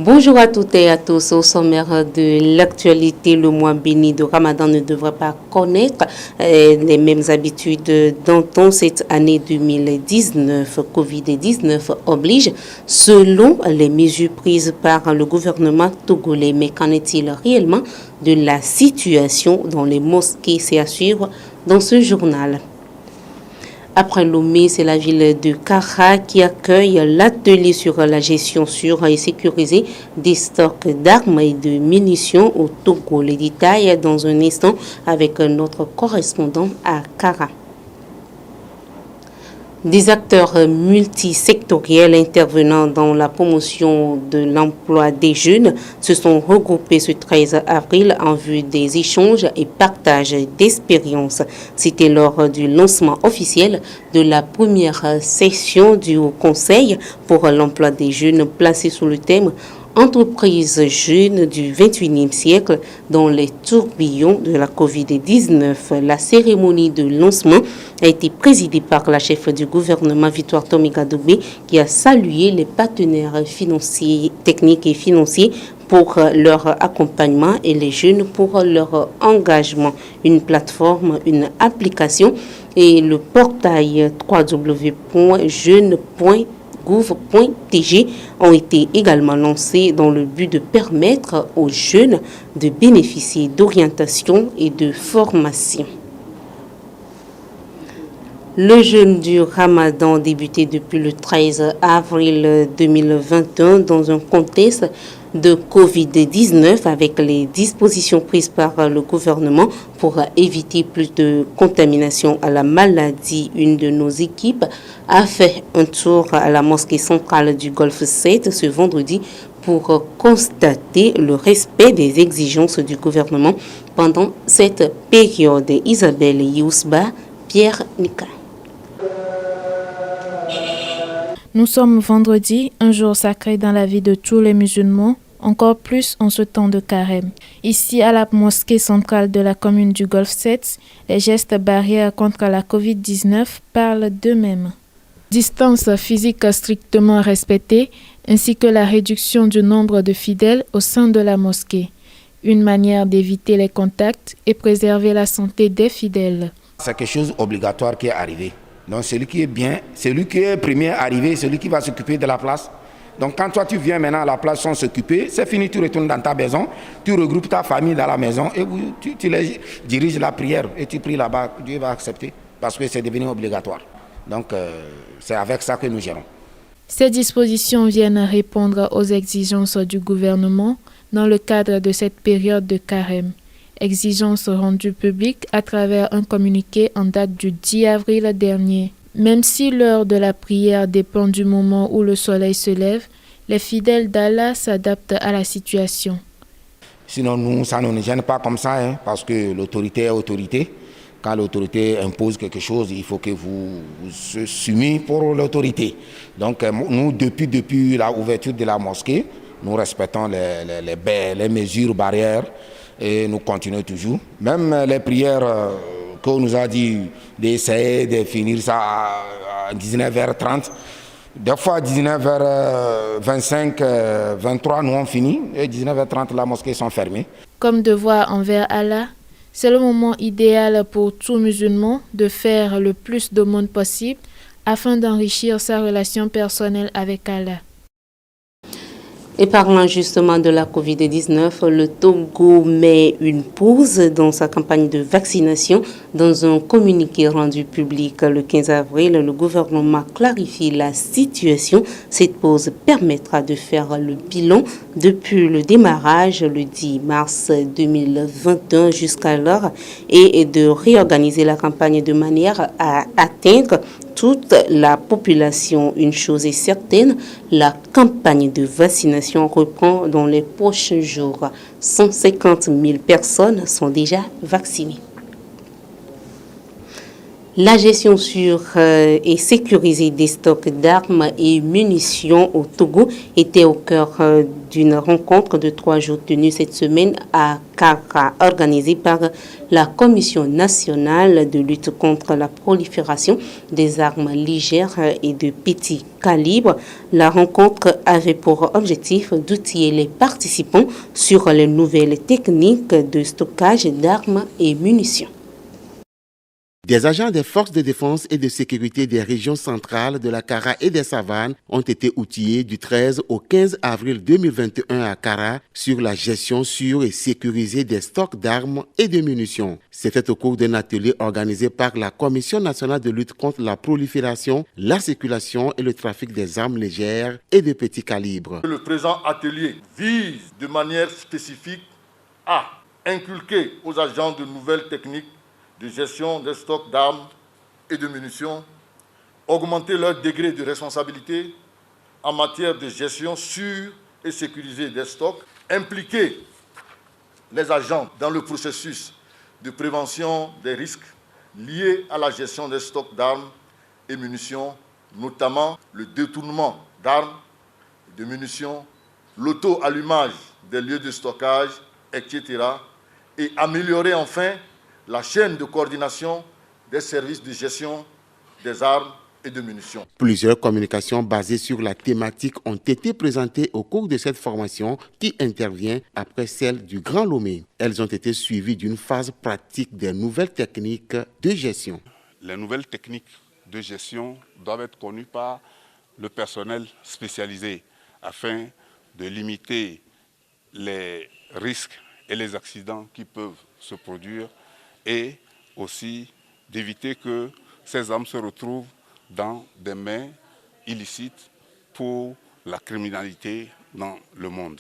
Bonjour à toutes et à tous. Au sommaire de l'actualité, le mois béni de Ramadan ne devrait pas connaître les mêmes habitudes d'antan cette année 2019. Covid-19 oblige, selon les mesures prises par le gouvernement togolais. Mais qu'en est-il réellement de la situation dans les mosquées? C'est à suivre dans ce journal. Après Lomé, c'est la ville de Kara qui accueille l'atelier sur la gestion sûre et sécurisée des stocks d'armes et de munitions au Togo. Les détails dans un instant avec notre correspondant à Kara. Des acteurs multisectoriels intervenant dans la promotion de l'emploi des jeunes se sont regroupés ce 13 avril en vue des échanges et partages d'expériences. C'était lors du lancement officiel de la première session du Haut Conseil pour l'emploi des jeunes placé sous le thème Entreprises jeunes du 21e siècle dans les tourbillons de la Covid-19. La cérémonie de lancement a été présidée par la chef du gouvernement Victoire Tomiga Doubé qui a salué les partenaires financiers, techniques et financiers pour leur accompagnement et les jeunes pour leur engagement. Une plateforme, une application et le portail www.jeune.gouv.tg ont été également lancés dans le but de permettre aux jeunes de bénéficier d'orientation et de formation. Le jeûne du Ramadan débuté depuis le 13 avril 2021 dans un contexte de Covid-19 avec les dispositions prises par le gouvernement pour éviter plus de contamination à la maladie. Une de nos équipes a fait un tour à la mosquée centrale du Golfe 7 ce vendredi pour constater le respect des exigences du gouvernement pendant cette période. Isabelle Yousba, Pierre Nika. Nous sommes vendredi, un jour sacré dans la vie de tous les musulmans, encore plus en ce temps de carême. Ici, à la mosquée centrale de la commune du Golfe 7, les gestes barrières contre la Covid-19 parlent d'eux-mêmes. Distance physique strictement respectée, ainsi que la réduction du nombre de fidèles au sein de la mosquée. Une manière d'éviter les contacts et préserver la santé des fidèles. C'est quelque chose d'obligatoire qui est arrivé. Donc celui qui est bien, celui qui est premier arrivé, celui qui va s'occuper de la place. Donc quand toi tu viens maintenant à la place sans s'occuper, c'est fini, tu retournes dans ta maison, tu regroupes ta famille dans la maison et tu les diriges la prière et tu pries là-bas, Dieu va accepter parce que c'est devenu obligatoire. Donc c'est avec ça que nous gérons. Ces dispositions viennent répondre aux exigences du gouvernement dans le cadre de cette période de carême. Exigences rendues publiques à travers un communiqué en date du 10 avril dernier. Même si l'heure de la prière dépend du moment où le soleil se lève, les fidèles d'Allah s'adaptent à la situation. Sinon, nous, ça ne nous gêne pas comme ça, parce que l'autorité est autorité. Quand l'autorité impose quelque chose, il faut que vous vous soumiez pour l'autorité. Donc, nous, depuis l'ouverture de la mosquée, nous respectons les mesures barrières. Et nous continuons toujours. Même les prières qu'on nous a dit d'essayer de finir ça à 19h30. Des fois à 19h25, 23, nous on finit. Et 19h30, la mosquée sont fermées. Comme devoir envers Allah, c'est le moment idéal pour tout musulman de faire le plus d'aumônes possible afin d'enrichir sa relation personnelle avec Allah. Et parlant justement de la Covid-19, le Togo met une pause dans sa campagne de vaccination. Dans un communiqué rendu public le 15 avril, le gouvernement clarifie la situation. Cette pause permettra de faire le bilan depuis le démarrage le 10 mars 2021 jusqu'alors et de réorganiser la campagne de manière à atteindre toute la population. Une chose est certaine, la campagne de vaccination reprend dans les prochains jours. 150 000 personnes sont déjà vaccinées. La gestion sûre et sécurisée des stocks d'armes et munitions au Togo était au cœur d'une rencontre de 3 jours tenue cette semaine à Kara, organisée par la Commission nationale de lutte contre la prolifération des armes légères et de petit calibre. La rencontre avait pour objectif d'outiller les participants sur les nouvelles techniques de stockage d'armes et munitions. Des agents des forces de défense et de sécurité des régions centrales de la Kara et des Savanes ont été outillés du 13 au 15 avril 2021 à Kara sur la gestion sûre et sécurisée des stocks d'armes et de munitions. C'était au cours d'un atelier organisé par la Commission nationale de lutte contre la prolifération, la circulation et le trafic des armes légères et de petit calibre. Le présent atelier vise de manière spécifique à inculquer aux agents de nouvelles techniques de gestion des stocks d'armes et de munitions, augmenter leur degré de responsabilité en matière de gestion sûre et sécurisée des stocks, impliquer les agents dans le processus de prévention des risques liés à la gestion des stocks d'armes et munitions, notamment le détournement d'armes et de munitions, l'auto-allumage des lieux de stockage, etc. et améliorer enfin la chaîne de coordination des services de gestion des armes et de munitions. Plusieurs communications basées sur la thématique ont été présentées au cours de cette formation qui intervient après celle du Grand Lomé. Elles ont été suivies d'une phase pratique des nouvelles techniques de gestion. Les nouvelles techniques de gestion doivent être connues par le personnel spécialisé afin de limiter les risques et les accidents qui peuvent se produire et aussi d'éviter que ces armes se retrouvent dans des mains illicites pour la criminalité dans le monde.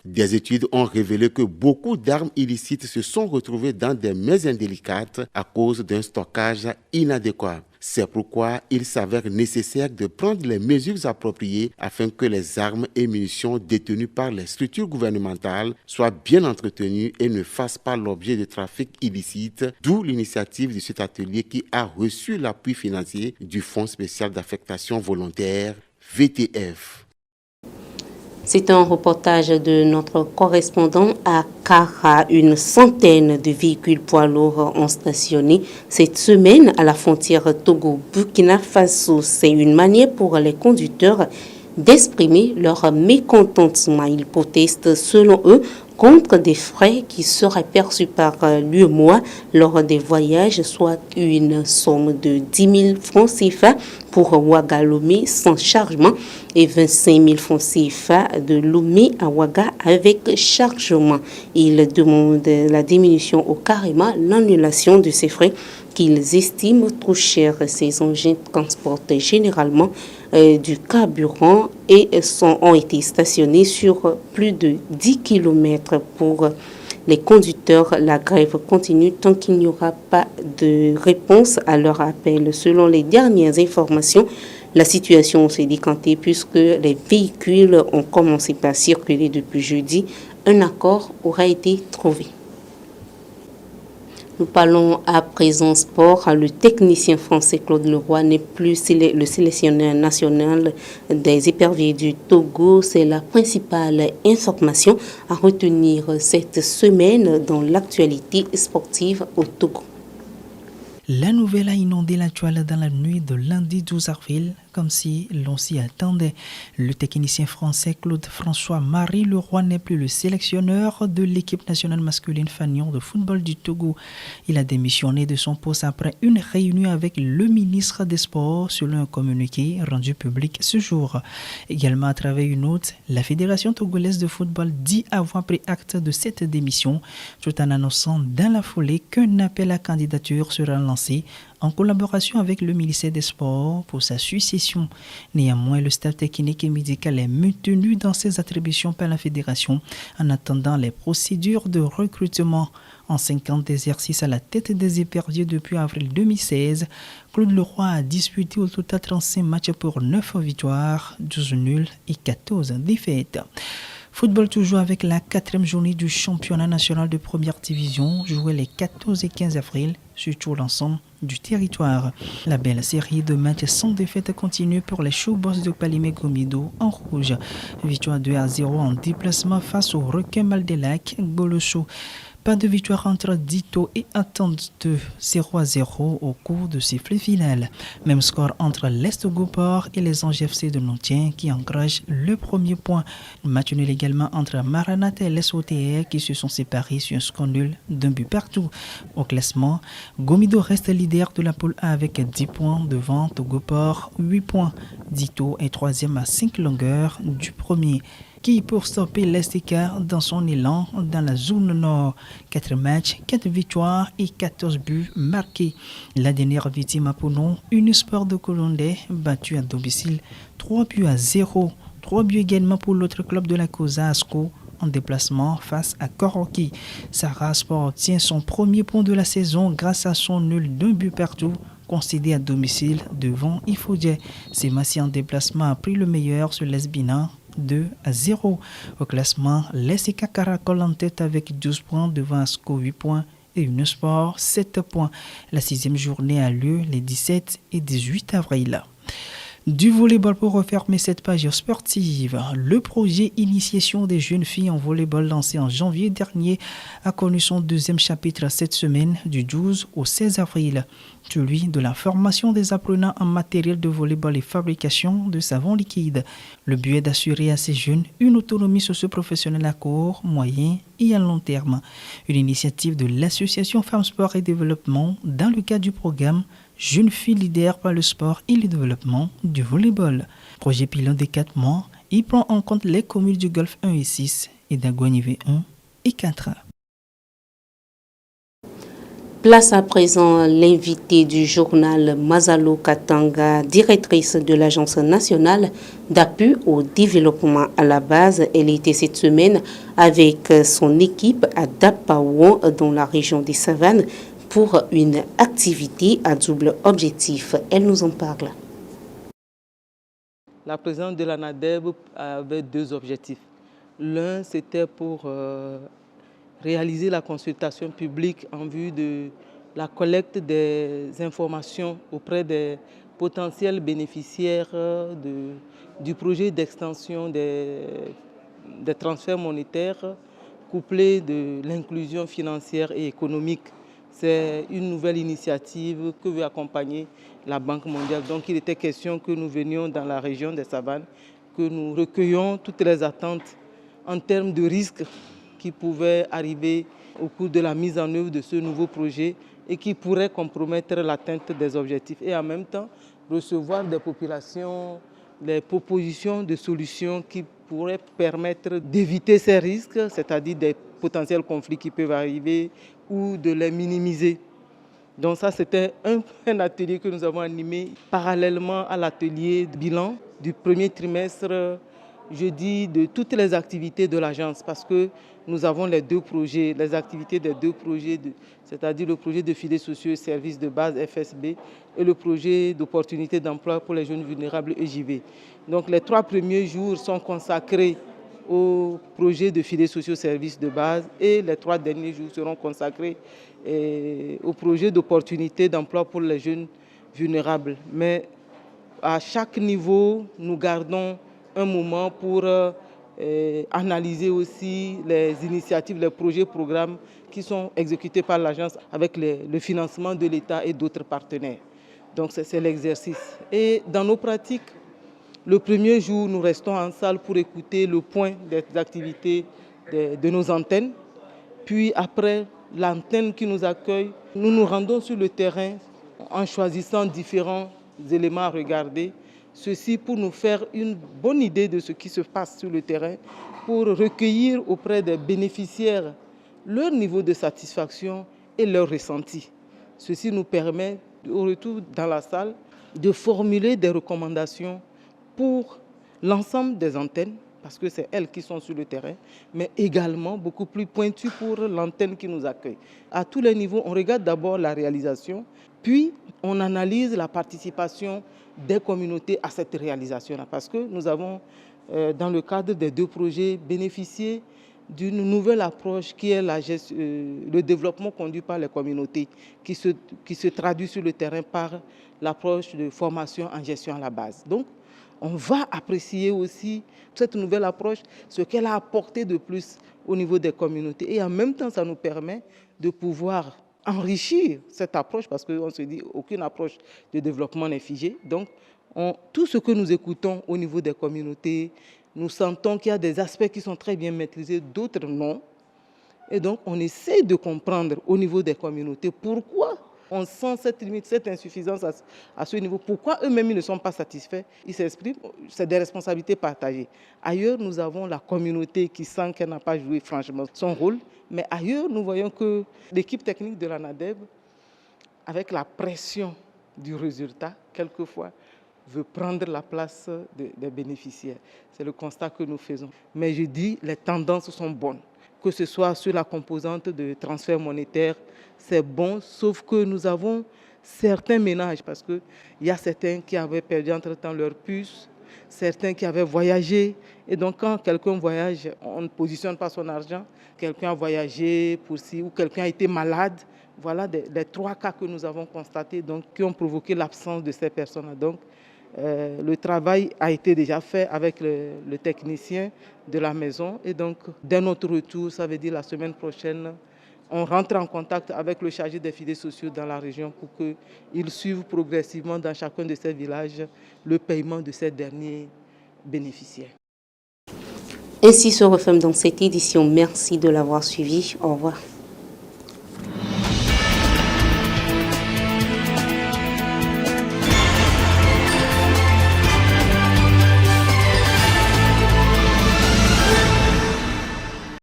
Des études ont révélé que beaucoup d'armes illicites se sont retrouvées dans des mains indélicates à cause d'un stockage inadéquat. C'est pourquoi il s'avère nécessaire de prendre les mesures appropriées afin que les armes et munitions détenues par les structures gouvernementales soient bien entretenues et ne fassent pas l'objet de trafic illicite, d'où l'initiative de cet atelier qui a reçu l'appui financier du Fonds spécial d'affectation volontaire, VTF. C'est un reportage de notre correspondant à Kara. Une centaine de véhicules poids lourds ont stationné cette semaine à la frontière Togo-Burkina Faso. C'est une manière pour les conducteurs d'exprimer leur mécontentement. Ils protestent, selon eux, contre des frais qui seraient perçus par l'UEMOA lors des voyages, soit une somme de 10 000 francs CFA pour Ouaga Lomé sans chargement et 25 000 francs CFA de Lomé à Ouaga avec chargement. Ils demandent la diminution ou carrément l'annulation de ces frais qu'ils estiment trop chers. Ces engins transportent généralement du carburant et ont été stationnés sur plus de 10 km. Pour les conducteurs, la grève continue tant qu'il n'y aura pas de réponse à leur appel. Selon les dernières informations, la situation s'est décantée puisque les véhicules ont commencé par circuler depuis jeudi. Un accord aura été trouvé. Nous parlons à présent sport. Le technicien français Claude Leroy n'est plus le sélectionneur national des éperviers du Togo. C'est la principale information à retenir cette semaine dans l'actualité sportive au Togo. La nouvelle a inondé la toile dans la nuit de lundi 12 avril, comme si l'on s'y attendait. Le technicien français Claude-François-Marie Leroy n'est plus le sélectionneur de l'équipe nationale masculine fanion de football du Togo. Il a démissionné de son poste après une réunion avec le ministre des Sports selon un communiqué rendu public ce jour. Également à travers une note, la Fédération togolaise de football dit avoir pris acte de cette démission tout en annonçant dans la foulée qu'un appel à candidature sera lancé en collaboration avec le ministère des Sports pour sa succession. Néanmoins, le staff technique et médical est maintenu dans ses attributions par la fédération en attendant les procédures de recrutement. En 50 exercices à la tête des éperviers depuis avril 2016, Claude Leroy a disputé au total 35 matchs pour 9 victoires, 12 nuls et 14 défaites. Football toujours avec la 4e journée du championnat national de première division, jouée les 14 et 15 avril sur tout l'ensemble du territoire. La belle série de matchs sans défaite continue pour les Showboys de Palimé-Gomido en rouge. Victoire 2-0 en déplacement face au requin Mal-des-Lacs, Bolosso. Pas de victoire entre Dito et Attente de 0-0 au cours de sifflet final. Même score entre l'Est Goport et les Anges FC de Nontien qui encouragent le premier point. Match nul également entre Maranatha et l'SOTR qui se sont séparés sur un score nul d'un but partout. Au classement, Gomido reste leader de la poule A avec 10 points devant Goport 8 points. Dito est 3e à 5 longueurs du premier, qui pour stopper l'Estica dans son élan dans la zone nord. 4 matchs, 4 victoires et 14 buts marqués. La dernière victime a pour nom Unisport de Colondais, battu à domicile 3-0. 3 buts également pour l'autre club de la Cosa Asco en déplacement face à Koroki. Sarah Sport tient son premier point de la saison grâce à son nul d'un but partout concédé à domicile devant Ifodje. Semassi en déplacement a pris le meilleur sur l'Esbina 2-0. Au classement, l'SK Caracol en tête avec 12 points devant Asco 8 points et Unisport 7 points. La 6e journée a lieu les 17 et 18 avril. Du volleyball pour refermer cette page sportive. Le projet Initiation des jeunes filles en volleyball lancé en janvier dernier a connu son 2e chapitre cette semaine du 12 au 16 avril. Celui de la formation des apprenants en matériel de volleyball et fabrication de savon liquide. Le but est d'assurer à ces jeunes une autonomie socio-professionnelle à court, moyen et à long terme. Une initiative de l'association Femmes Sport et Développement dans le cadre du programme Jeunes filles leaders par le sport et le développement du volleyball. Projet pilote de 4 mois, il prend en compte les communes du Golfe 1 et 6 et d'Aguanivé 1 et 4. Place à présent l'invité du journal Mazalo Katanga, directrice de l'Agence nationale d'appui au développement à la base. Elle était cette semaine avec son équipe à Dapaouan dans la région des Savanes pour une activité à double objectif. Elle nous en parle. La présidente de l'ANADEB avait 2 objectifs. L'un, c'était pour réaliser la consultation publique en vue de la collecte des informations auprès des potentiels bénéficiaires du projet d'extension des transferts monétaires couplés de l'inclusion financière et économique. C'est une nouvelle initiative que veut accompagner la Banque mondiale. Donc il était question que nous venions dans la région des Savanes, que nous recueillions toutes les attentes en termes de risques qui pouvaient arriver au cours de la mise en œuvre de ce nouveau projet et qui pourraient compromettre l'atteinte des objectifs. Et en même temps, recevoir des populations, les propositions de solutions qui pourraient permettre d'éviter ces risques, c'est-à-dire des potentiels conflits qui peuvent arriver ou de les minimiser. Donc ça, c'était un atelier que nous avons animé parallèlement à l'atelier de bilan du premier trimestre, je dis, de toutes les activités de l'agence, parce que nous avons les 2 projets, les activités des 2 projets, c'est-à-dire le projet de filets sociaux et services de base FSB et le projet d'opportunités d'emploi pour les jeunes vulnérables EJV. Donc les 3 premiers jours sont consacrés au projet de filets sociaux services de base et les 3 derniers jours seront consacrés au projet d'opportunités d'emploi pour les jeunes vulnérables. Mais à chaque niveau, nous gardons un moment pour analyser aussi les initiatives, les projets, programmes qui sont exécutés par l'agence avec le financement de l'État et d'autres partenaires. Donc c'est l'exercice. Et dans nos pratiques, le premier jour, nous restons en salle pour écouter le point des activités de nos antennes. Puis après l'antenne qui nous accueille, nous nous rendons sur le terrain en choisissant différents éléments à regarder. Ceci pour nous faire une bonne idée de ce qui se passe sur le terrain, pour recueillir auprès des bénéficiaires leur niveau de satisfaction et leur ressenti. Ceci nous permet, au retour dans la salle, de formuler des recommandations pour l'ensemble des antennes, parce que c'est elles qui sont sur le terrain, mais également beaucoup plus pointues pour l'antenne qui nous accueille. À tous les niveaux, on regarde d'abord la réalisation, puis on analyse la participation des communautés à cette réalisation-là, parce que nous avons dans le cadre des 2 projets, bénéficier d'une nouvelle approche qui est le développement conduit par les communautés, qui se traduit sur le terrain par l'approche de formation en gestion à la base. Donc, on va apprécier aussi cette nouvelle approche, ce qu'elle a apporté de plus au niveau des communautés. Et en même temps, ça nous permet de pouvoir enrichir cette approche, parce qu'on se dit qu'aucune approche de développement n'est figée. Donc, tout ce que nous écoutons au niveau des communautés, nous sentons qu'il y a des aspects qui sont très bien maîtrisés, d'autres non. Et donc, on essaie de comprendre au niveau des communautés pourquoi on sent cette limite, cette insuffisance à ce niveau. Pourquoi eux-mêmes ils ne sont pas satisfaits? Ils s'expriment, c'est des responsabilités partagées. Ailleurs, nous avons la communauté qui sent qu'elle n'a pas joué franchement son rôle. Mais ailleurs, nous voyons que l'équipe technique de la NADEB, avec la pression du résultat, quelquefois, veut prendre la place des bénéficiaires. C'est le constat que nous faisons. Mais je dis, les tendances sont bonnes. Que ce soit sur la composante de transfert monétaire, c'est bon, sauf que nous avons certains ménages, parce qu'il y a certains qui avaient perdu entre-temps leur puce, certains qui avaient voyagé. Et donc, quand quelqu'un voyage, on ne positionne pas son argent. Quelqu'un a voyagé pour si, ou quelqu'un a été malade. Voilà les 3 cas que nous avons constatés, donc, qui ont provoqué l'absence de ces personnes. Donc, le travail a été déjà fait avec le technicien de la maison. Et donc, dès notre retour, ça veut dire la semaine prochaine, on rentre en contact avec le chargé des filets sociaux dans la région pour qu'il suive progressivement dans chacun de ces villages le paiement de ces derniers bénéficiaires. Ainsi se referme donc cette édition. Merci de l'avoir suivi. Au revoir.